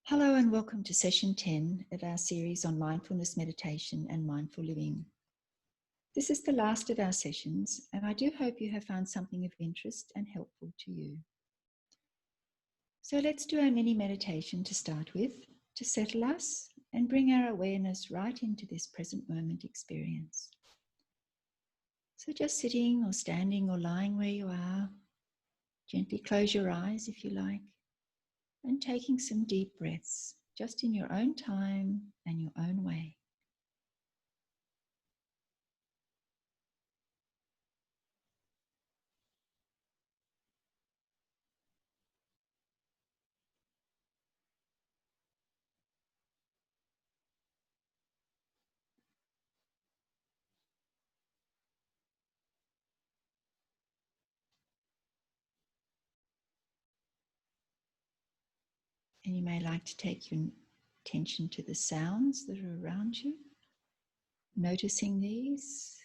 Hello and welcome to session 10 of our series on mindfulness meditation and mindful living. This is the last of our sessions, and I do hope you have found something of interest and helpful to you. So let's do our mini meditation to start with, to settle us and bring our awareness right into this present moment experience. So just sitting or standing or lying where you are, gently close your eyes if you like, and taking some deep breaths, just in your own time and your own way. And you may like to take your attention to the sounds that are around you, noticing these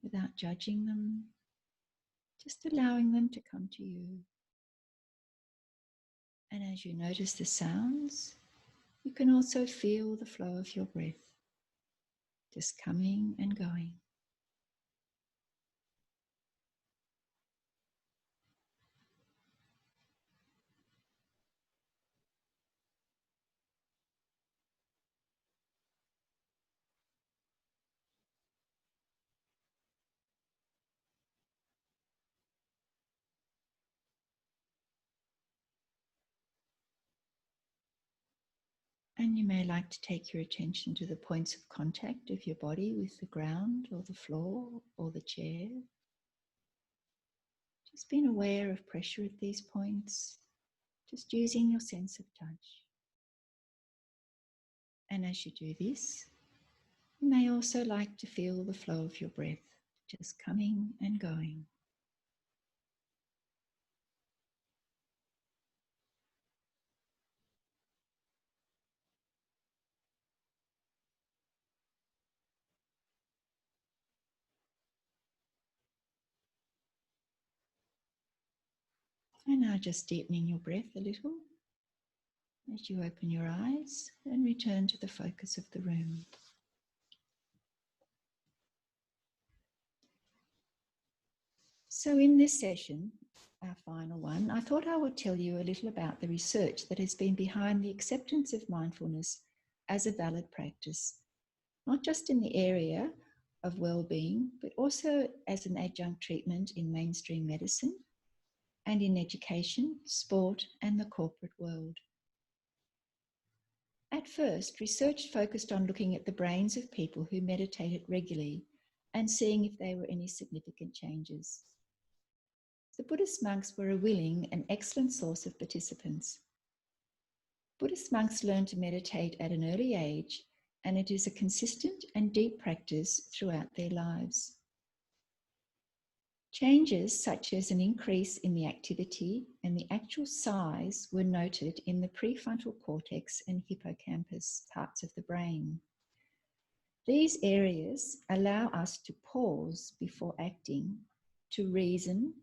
without judging them, just allowing them to come to you. And as you notice the sounds, you can also feel the flow of your breath, just coming and going. And you may like to take your attention to the points of contact of your body with the ground or the floor or the chair. Just being aware of pressure at these points, just using your sense of touch. And as you do this, you may also like to feel the flow of your breath, just coming and going. And now just deepening your breath a little as you open your eyes and return to the focus of the room. So in this session, our final one, I thought I would tell you a little about the research that has been behind the acceptance of mindfulness as a valid practice, not just in the area of well-being, but also as an adjunct treatment in mainstream medicine and in education, sport, and the corporate world. At first, research focused on looking at the brains of people who meditated regularly and seeing if there were any significant changes. The Buddhist monks were a willing and excellent source of participants. Buddhist monks learned to meditate at an early age, and it is a consistent and deep practice throughout their lives. Changes such as an increase in the activity and the actual size were noted in the prefrontal cortex and hippocampus parts of the brain. These areas allow us to pause before acting, to reason,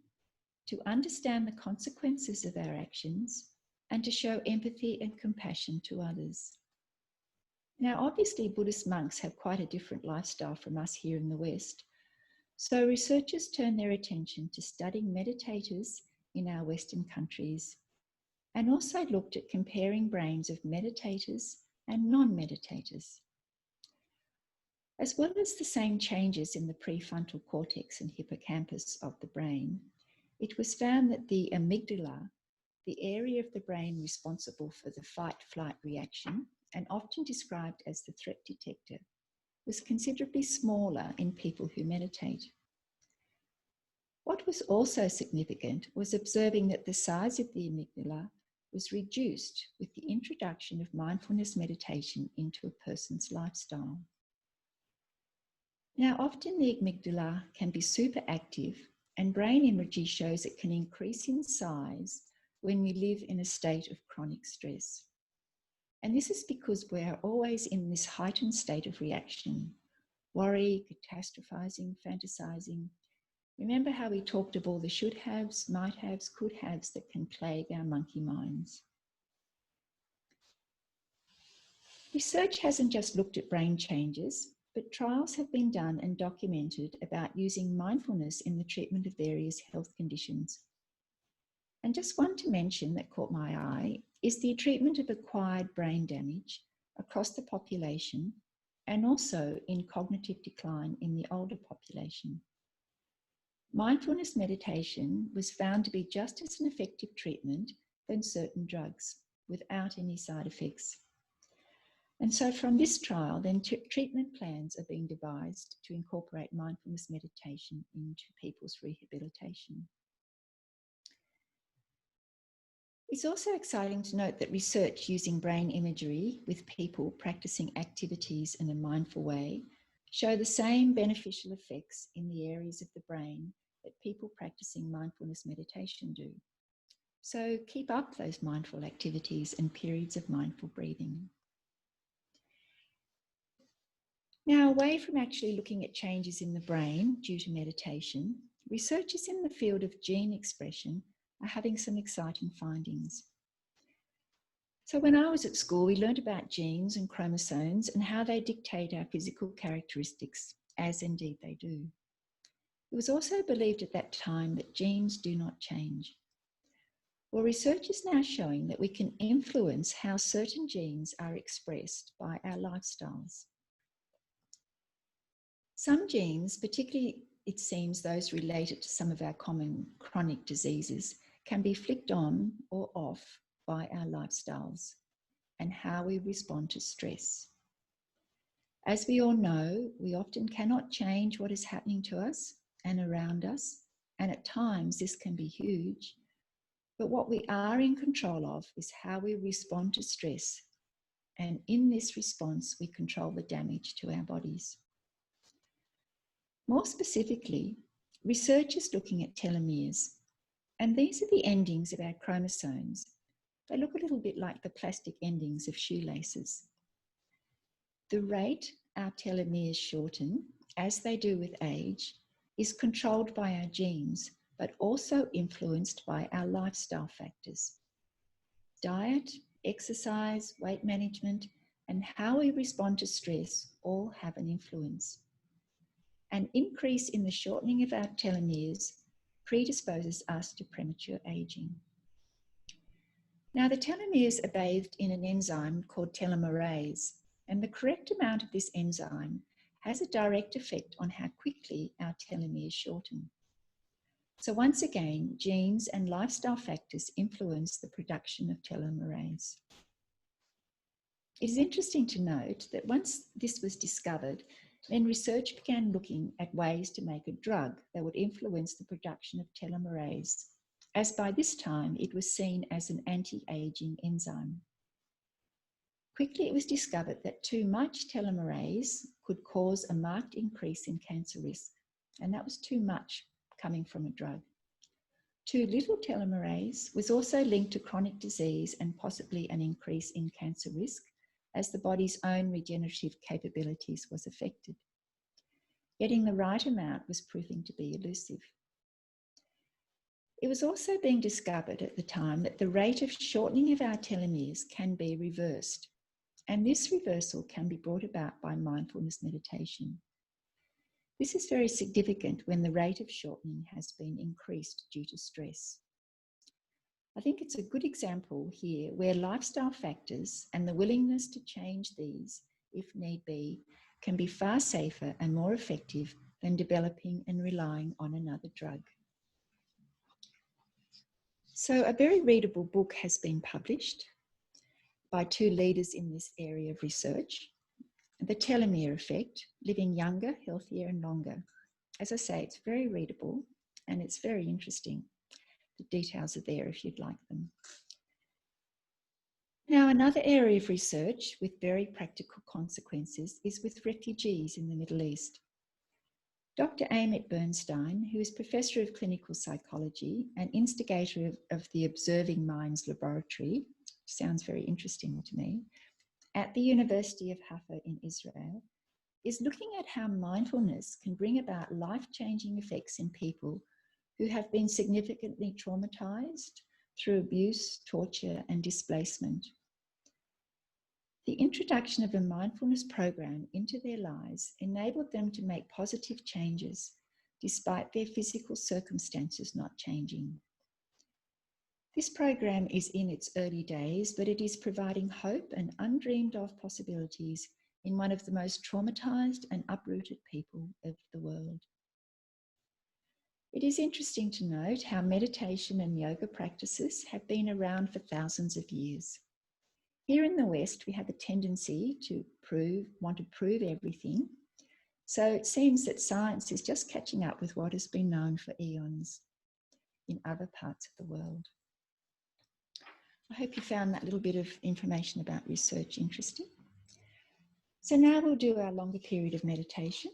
to understand the consequences of our actions, and to show empathy and compassion to others. Now, obviously, Buddhist monks have quite a different lifestyle from us here in the West. So researchers turned their attention to studying meditators in our Western countries and also looked at comparing brains of meditators and non-meditators. As well as the same changes in the prefrontal cortex and hippocampus of the brain, it was found that the amygdala, the area of the brain responsible for the fight-flight reaction and often described as the threat detector, was considerably smaller in people who meditate. What was also significant was observing that the size of the amygdala was reduced with the introduction of mindfulness meditation into a person's lifestyle. Now, often the amygdala can be super active, and brain imagery shows it can increase in size when we live in a state of chronic stress. And this is because we are always in this heightened state of reaction, worry, catastrophizing, fantasizing. Remember how we talked of all the should haves, might haves, could haves that can plague our monkey minds. Research hasn't just looked at brain changes, but trials have been done and documented about using mindfulness in the treatment of various health conditions. And just one to mention that caught my eye is the treatment of acquired brain damage across the population and also in cognitive decline in the older population. Mindfulness meditation was found to be just as an effective treatment than certain drugs without any side effects. And so from this trial, then treatment plans are being devised to incorporate mindfulness meditation into people's rehabilitation. It's also exciting to note that research using brain imagery with people practicing activities in a mindful way show the same beneficial effects in the areas of the brain that people practicing mindfulness meditation do. So keep up those mindful activities and periods of mindful breathing. Now, away from actually looking at changes in the brain due to meditation, researchers in the field of gene expression are having some exciting findings. So when I was at school, we learned about genes and chromosomes and how they dictate our physical characteristics, as indeed they do. It was also believed at that time that genes do not change. Well, research is now showing that we can influence how certain genes are expressed by our lifestyles. Some genes, particularly it seems those related to some of our common chronic diseases, can be flicked on or off by our lifestyles and how we respond to stress. As we all know, we often cannot change what is happening to us and around us, and at times this can be huge. But what we are in control of is how we respond to stress, and in this response, we control the damage to our bodies. More specifically, research is looking at telomeres, and these are the endings of our chromosomes. They look a little bit like the plastic endings of shoelaces. The rate our telomeres shorten, as they do with age, is controlled by our genes, but also influenced by our lifestyle factors. Diet, exercise, weight management, and how we respond to stress all have an influence. An increase in the shortening of our telomeres predisposes us to premature aging. Now, the telomeres are bathed in an enzyme called telomerase, and the correct amount of this enzyme has a direct effect on how quickly our telomeres shorten. So once again, genes and lifestyle factors influence the production of telomerase. It is interesting to note that once this was discovered, then research began looking at ways to make a drug that would influence the production of telomerase, as by this time it was seen as an anti-aging enzyme. Quickly it was discovered that too much telomerase could cause a marked increase in cancer risk, and that was too much coming from a drug. Too little telomerase was also linked to chronic disease and possibly an increase in cancer risk, as the body's own regenerative capabilities was affected. Getting the right amount was proving to be elusive. It was also being discovered at the time that the rate of shortening of our telomeres can be reversed, and this reversal can be brought about by mindfulness meditation. This is very significant when the rate of shortening has been increased due to stress. I think it's a good example here where lifestyle factors and the willingness to change these, if need be, can be far safer and more effective than developing and relying on another drug. So a very readable book has been published by two leaders in this area of research, The Telomere Effect, Living Younger, Healthier and Longer. As I say, it's very readable and it's very interesting. The details are there if you'd like them. Now, another area of research with very practical consequences is with refugees in the Middle East. Dr. Amit Bernstein, who is Professor of Clinical Psychology and instigator of the Observing Minds Laboratory, sounds very interesting to me, at the University of Haifa in Israel, is looking at how mindfulness can bring about life-changing effects in people who have been significantly traumatized through abuse, torture, and displacement. The introduction of a mindfulness program into their lives enabled them to make positive changes despite their physical circumstances not changing. This program is in its early days, but it is providing hope and undreamed of possibilities in one of the most traumatized and uprooted people of the world. It is interesting to note how meditation and yoga practices have been around for thousands of years. Here in the West, we have a tendency to want to prove everything. So it seems that science is just catching up with what has been known for eons in other parts of the world. I hope you found that little bit of information about research interesting. So now we'll do our longer period of meditation.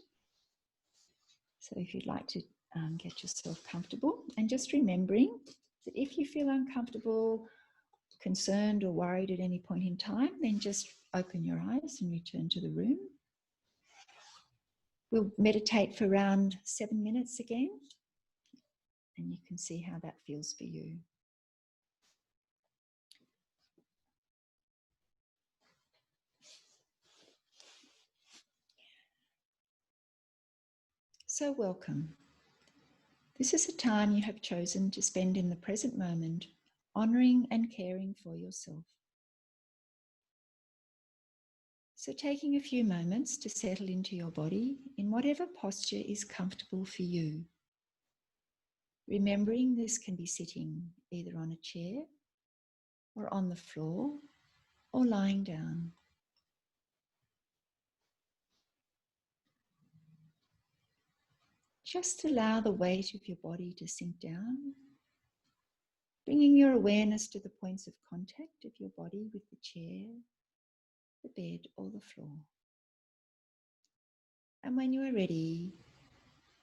So if you'd like to get yourself comfortable, and just remembering that if you feel uncomfortable, concerned or worried at any point in time, then just open your eyes and return to the room. We'll meditate for around 7 minutes again, and you can see how that feels for you. So welcome. This is a time you have chosen to spend in the present moment, honouring and caring for yourself. So taking a few moments to settle into your body in whatever posture is comfortable for you. Remembering this can be sitting either on a chair or on the floor or lying down. Just allow the weight of your body to sink down, bringing your awareness to the points of contact of your body with the chair, the bed or the floor. And when you are ready,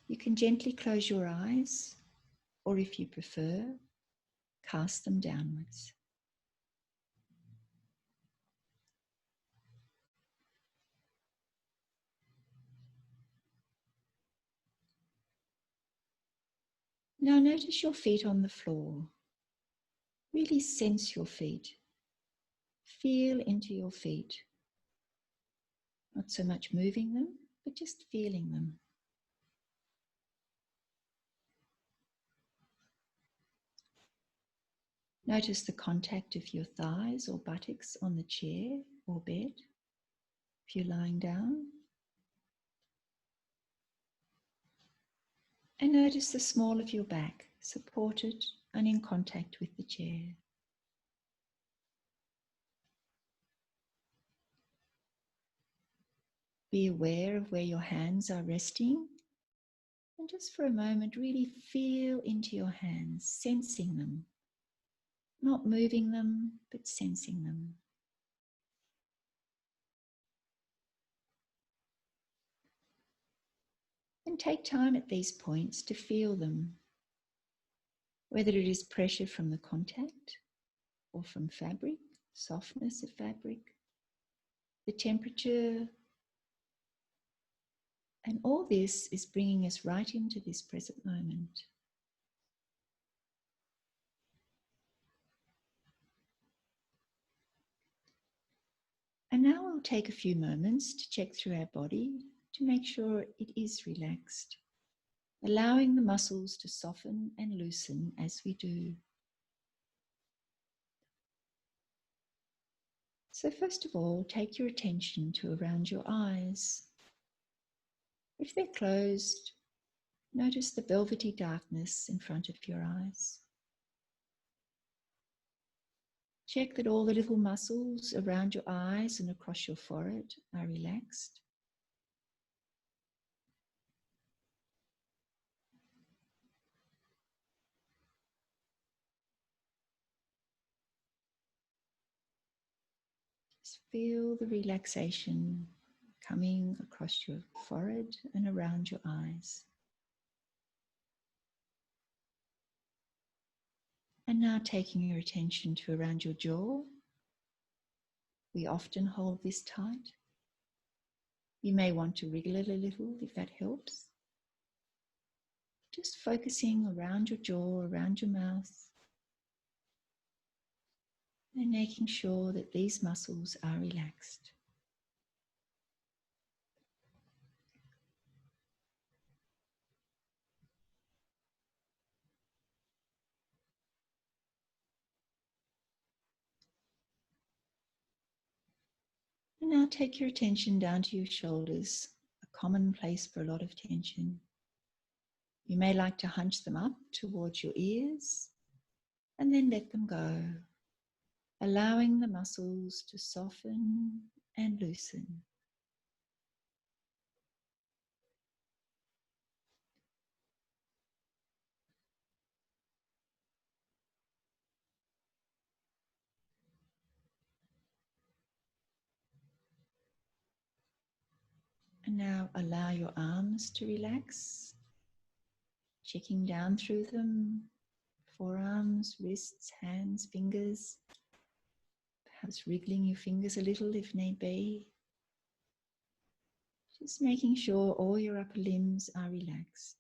you can gently close your eyes, or if you prefer, cast them downwards. Now notice your feet on the floor. Really sense your feet. Feel into your feet. Not so much moving them, but just feeling them. Notice the contact of your thighs or buttocks on the chair or bed, if you're lying down. And notice the small of your back, supported and in contact with the chair. Be aware of where your hands are resting, and just for a moment really feel into your hands, sensing them, not moving them, but sensing them. And take time at these points to feel them, whether it is pressure from the contact or from fabric, softness of fabric, the temperature, and all this is bringing us right into this present moment. And now we'll take a few moments to check through our body to make sure it is relaxed, allowing the muscles to soften and loosen as we do. So first of all, take your attention to around your eyes. If they're closed, notice the velvety darkness in front of your eyes. Check that all the little muscles around your eyes and across your forehead are relaxed. Just feel the relaxation coming across your forehead and around your eyes. And now taking your attention to around your jaw. We often hold this tight. You may want to wriggle it a little if that helps. Just focusing around your jaw, around your mouth. And making sure that these muscles are relaxed. And now take your attention down to your shoulders, a common place for a lot of tension. You may like to hunch them up towards your ears and then let them go, allowing the muscles to soften and loosen. And now allow your arms to relax, checking down through them, forearms, wrists, hands, fingers, perhaps wriggling your fingers a little if need be. Just making sure all your upper limbs are relaxed.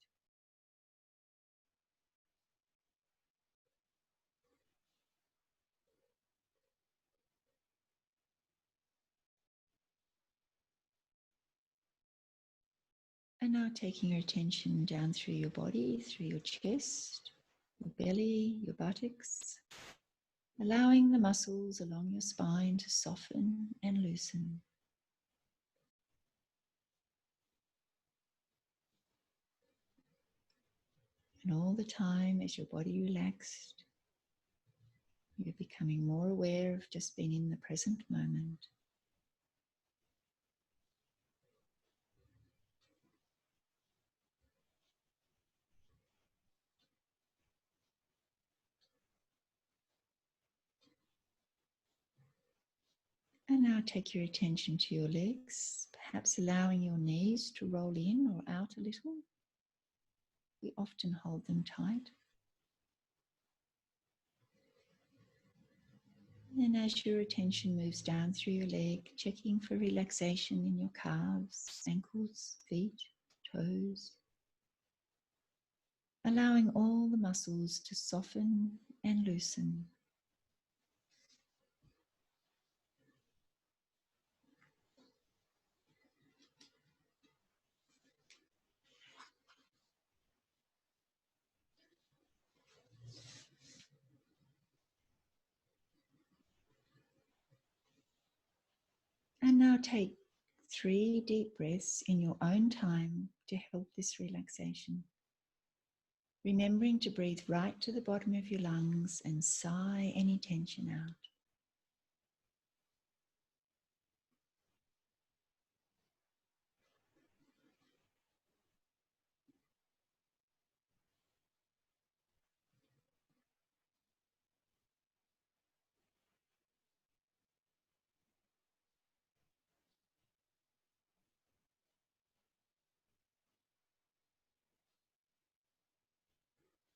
And now taking your attention down through your body, through your chest, your belly, your buttocks, allowing the muscles along your spine to soften and loosen. And all the time as your body relaxed, you're becoming more aware of just being in the present moment. And now take your attention to your legs, perhaps allowing your knees to roll in or out a little. We often hold them tight. And as your attention moves down through your leg, checking for relaxation in your calves, ankles, feet, toes, allowing all the muscles to soften and loosen. And now take 3 deep breaths in your own time to help this relaxation. Remembering to breathe right to the bottom of your lungs and sigh any tension out.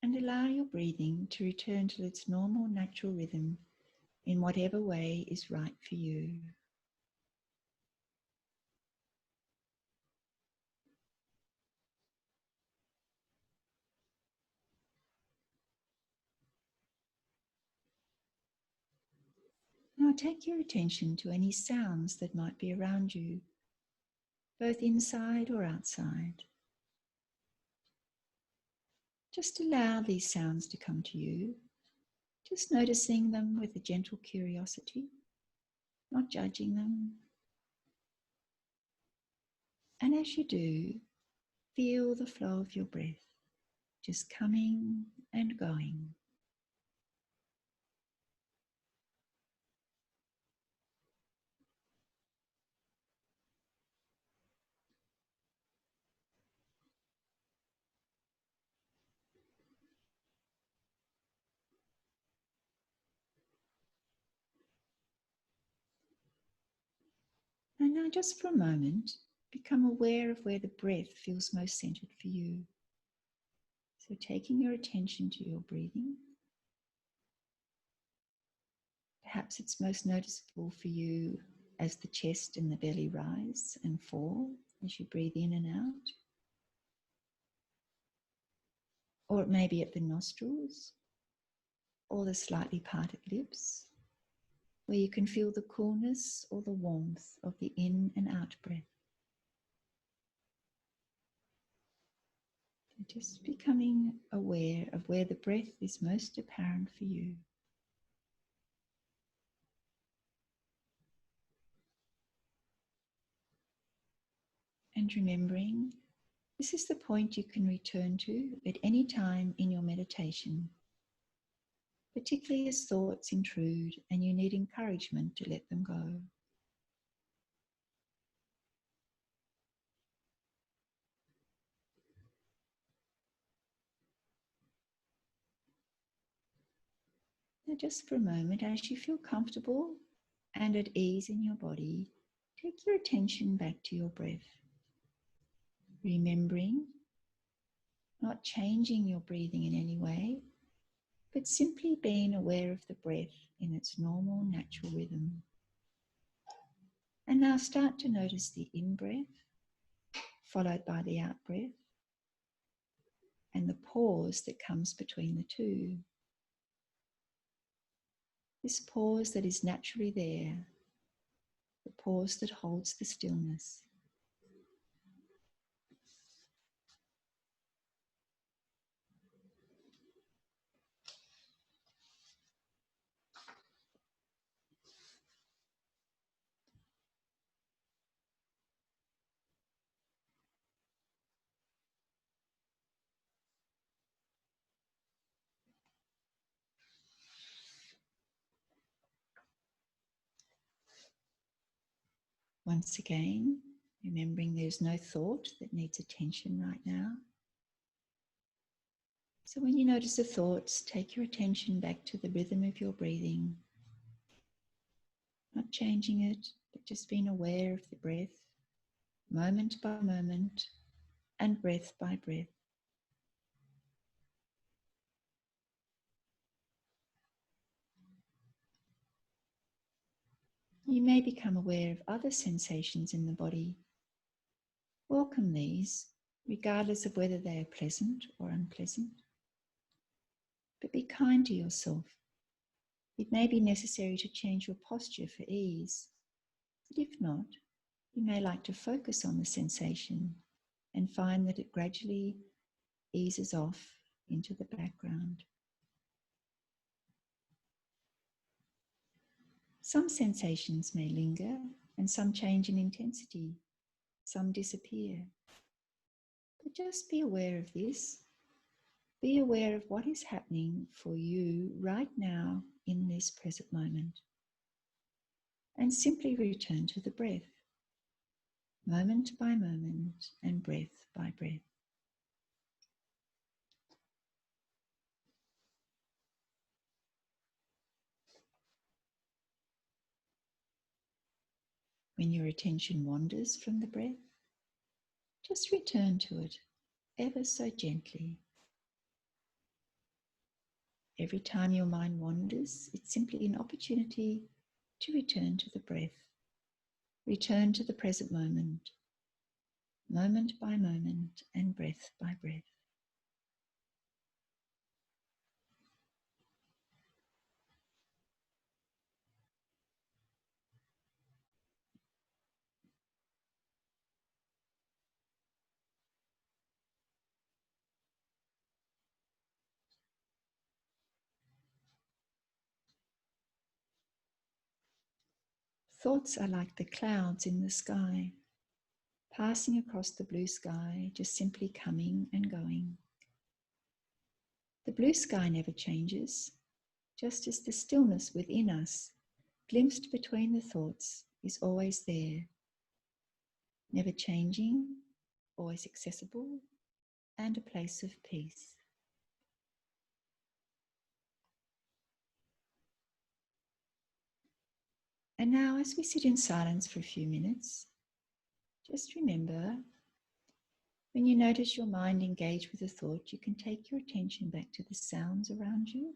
And allow your breathing to return to its normal, natural rhythm in whatever way is right for you. Now take your attention to any sounds that might be around you, both inside or outside. Just allow these sounds to come to you, just noticing them with a gentle curiosity, not judging them. And as you do, feel the flow of your breath, just coming and going. And now just for a moment, become aware of where the breath feels most centered for you. So taking your attention to your breathing. Perhaps it's most noticeable for you as the chest and the belly rise and fall as you breathe in and out. Or it may be at the nostrils or the slightly parted lips. where you can feel the coolness or the warmth of the in and out breath. Just becoming aware of where the breath is most apparent for you. And remembering, this is the point you can return to at any time in your meditation, particularly as thoughts intrude and you need encouragement to let them go. Now, just for a moment, as you feel comfortable and at ease in your body, take your attention back to your breath. Remembering, not changing your breathing in any way, but simply being aware of the breath in its normal, natural rhythm. And now start to notice the in-breath, followed by the out-breath, and the pause that comes between the two. This pause that is naturally there, the pause that holds the stillness. Once again, remembering there's no thought that needs attention right now. So when you notice the thoughts, take your attention back to the rhythm of your breathing, not changing it, but just being aware of the breath, moment by moment, and breath by breath. You may become aware of other sensations in the body. Welcome these, regardless of whether they are pleasant or unpleasant. But be kind to yourself. It may be necessary to change your posture for ease, but if not, you may like to focus on the sensation and find that it gradually eases off into the background. Some sensations may linger and some change in intensity, some disappear. But just be aware of this. Be aware of what is happening for you right now in this present moment. And simply return to the breath, moment by moment and breath by breath. When your attention wanders from the breath, just return to it ever so gently. Every time your mind wanders, it's simply an opportunity to return to the breath. Return to the present moment, moment by moment and breath by breath. Thoughts are like the clouds in the sky, passing across the blue sky, just simply coming and going. The blue sky never changes, just as the stillness within us, glimpsed between the thoughts, is always there, never changing, always accessible, and a place of peace. And now, as we sit in silence for a few minutes, just remember, when you notice your mind engage with a thought, you can take your attention back to the sounds around you,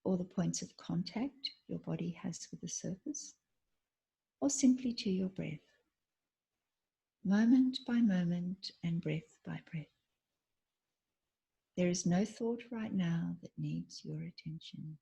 or the points of contact your body has with the surface, or simply to your breath, moment by moment and breath by breath. There is no thought right now that needs your attention.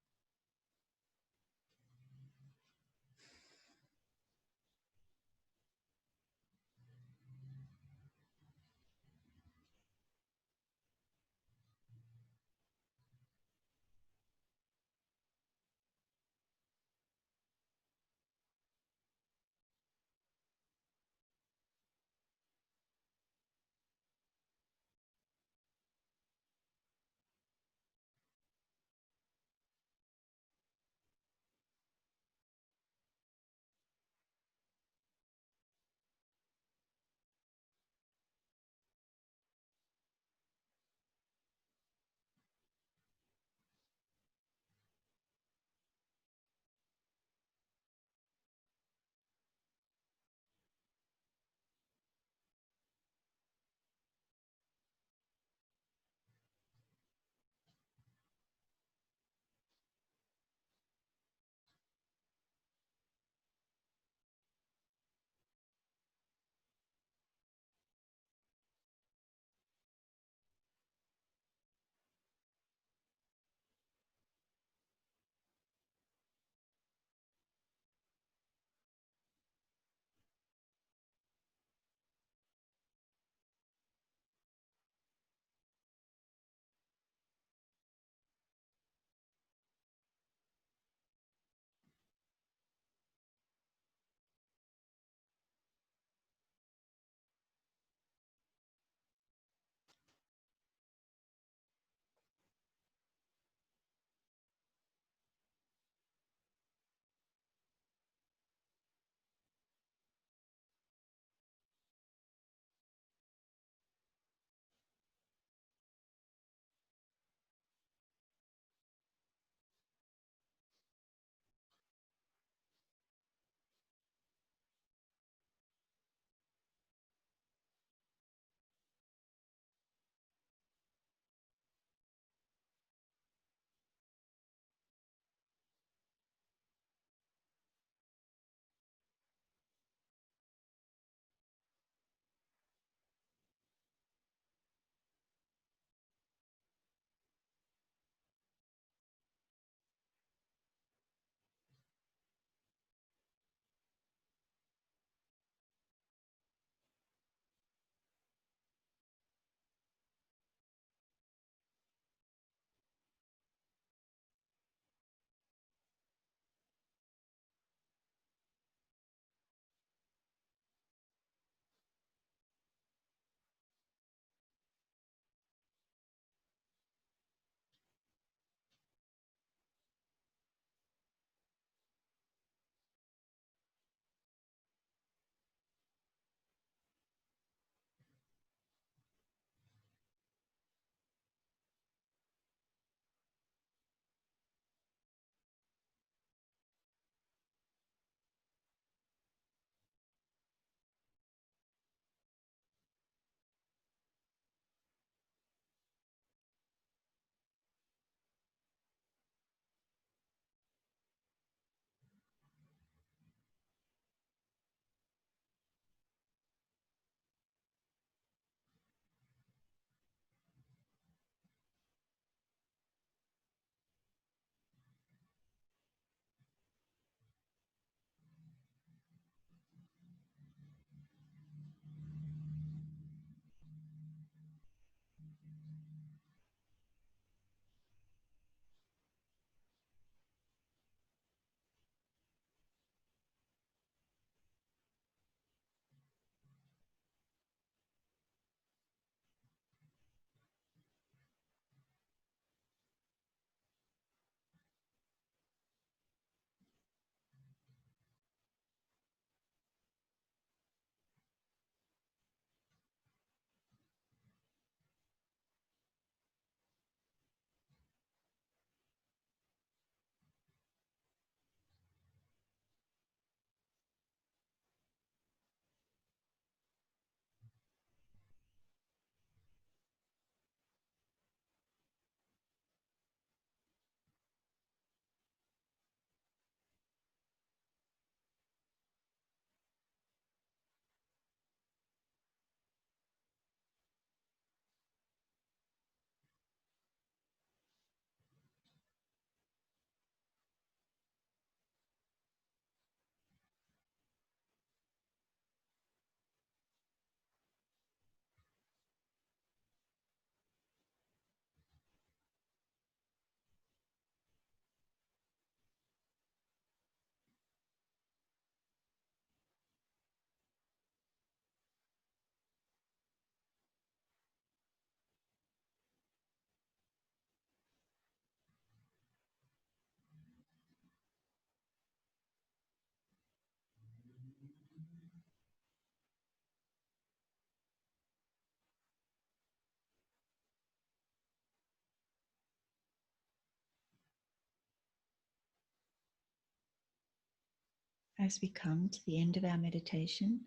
as we come to the end of our meditation,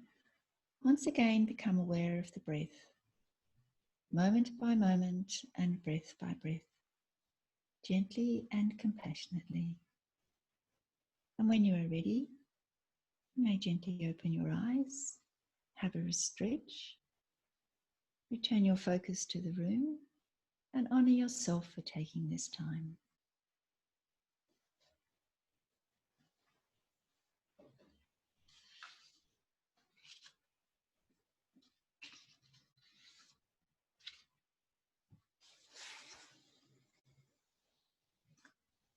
once again become aware of the breath, moment by moment and breath by breath, gently and compassionately. And when you are ready, you may gently open your eyes, have a stretch, return your focus to the room, and honour yourself for taking this time.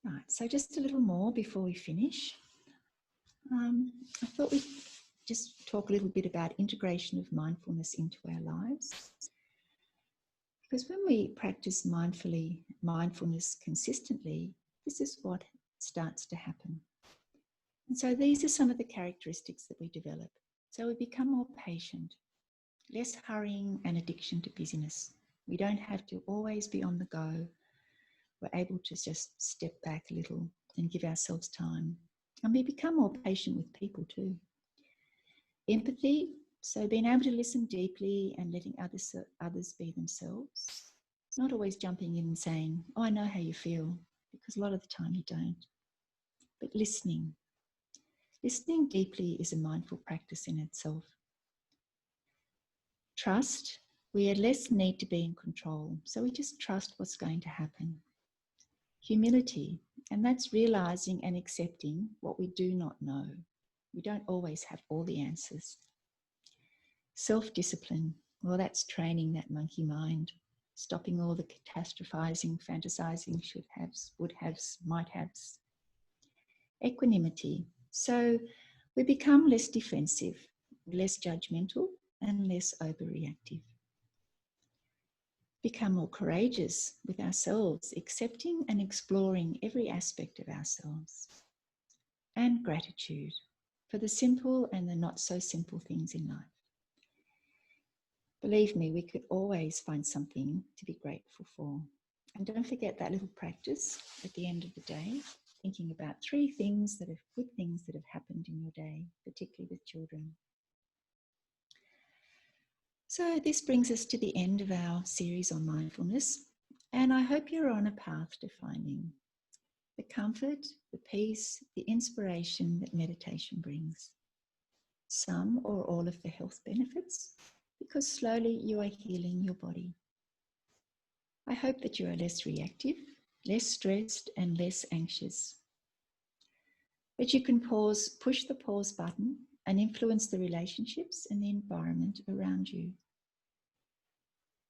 Right, so just a little more before we finish. I thought we'd just talk a little bit about integration of mindfulness into our lives. Because when we practice mindfulness consistently, this is what starts to happen. And so these are some of the characteristics that we develop. So we become more patient, less hurrying and addiction to busyness. We don't have to always be on the go. We're able to just step back a little and give ourselves time. And we become more patient with people too. Empathy, so being able to listen deeply and letting others be themselves. Not always jumping in and saying, oh, I know how you feel, because a lot of the time you don't. But listening. Listening deeply is a mindful practice in itself. Trust, we have less need to be in control, so we just trust what's going to happen. Humility, and that's realizing and accepting what we do not know. We don't always have all the answers. Self-discipline, well, that's training that monkey mind, stopping all the catastrophizing, fantasizing, should haves, would haves, might haves. Equanimity, so we become less defensive, less judgmental, and less overreactive. Become more courageous with ourselves, accepting and exploring every aspect of ourselves. And gratitude for the simple and the not so simple things in life. Believe me, we could always find something to be grateful for. And don't forget that little practice at the end of the day, thinking about 3 things that are good things that have happened in your day, particularly with children. So this brings us to the end of our series on mindfulness, and I hope you're on a path to finding the comfort, the peace, the inspiration that meditation brings. Some or all of the health benefits, because slowly you are healing your body. I hope that you are less reactive, less stressed, and less anxious. That you can push the pause button and influence the relationships and the environment around you.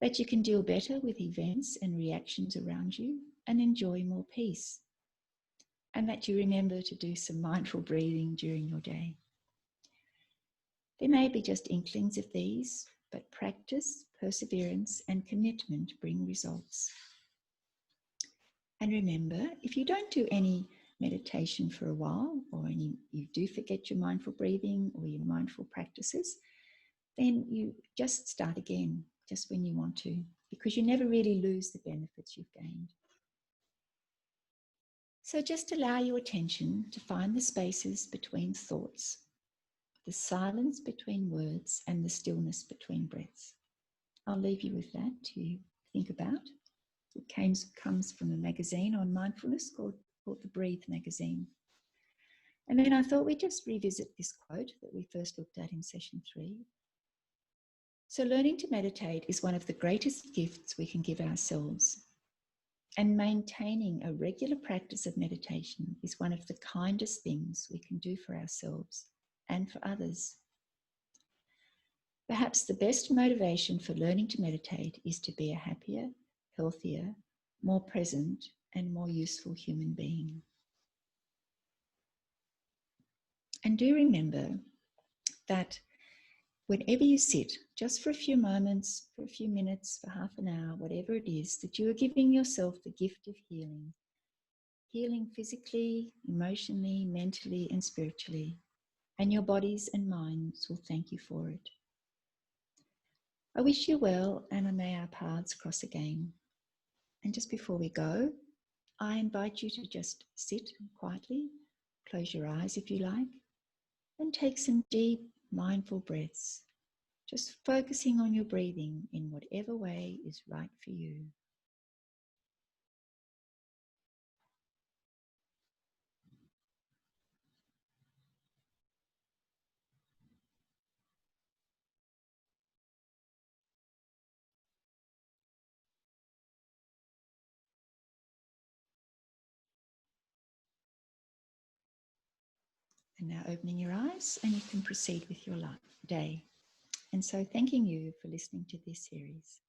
That you can deal better with events and reactions around you and enjoy more peace. And that you remember to do some mindful breathing during your day. There may be just inklings of these, but practice, perseverance, and commitment bring results. And remember, if you don't do any meditation for a while, or you do forget your mindful breathing or your mindful practices, then you just start again, just when you want to, because you never really lose the benefits you've gained. So just allow your attention to find the spaces between thoughts, the silence between words, and the stillness between breaths. I'll leave you with that to think about. It comes from a magazine on mindfulness called the Breathe magazine. And then I thought we'd just revisit this quote that we first looked at in session 3. So learning to meditate is one of the greatest gifts we can give ourselves. And maintaining a regular practice of meditation is one of the kindest things we can do for ourselves and for others. Perhaps the best motivation for learning to meditate is to be a happier, healthier, more present, and more useful human being. And do remember that whenever you sit, just for a few moments, for a few minutes, for half an hour, whatever it is, that you are giving yourself the gift of healing. Healing physically, emotionally, mentally, and spiritually. And your bodies and minds will thank you for it. I wish you well, and may our paths cross again. And just before we go, I invite you to just sit quietly, close your eyes if you like, And take some deep, mindful breaths, just focusing on your breathing in whatever way is right for you. And now opening your eyes, and you can proceed with your day. And so thanking you for listening to this series.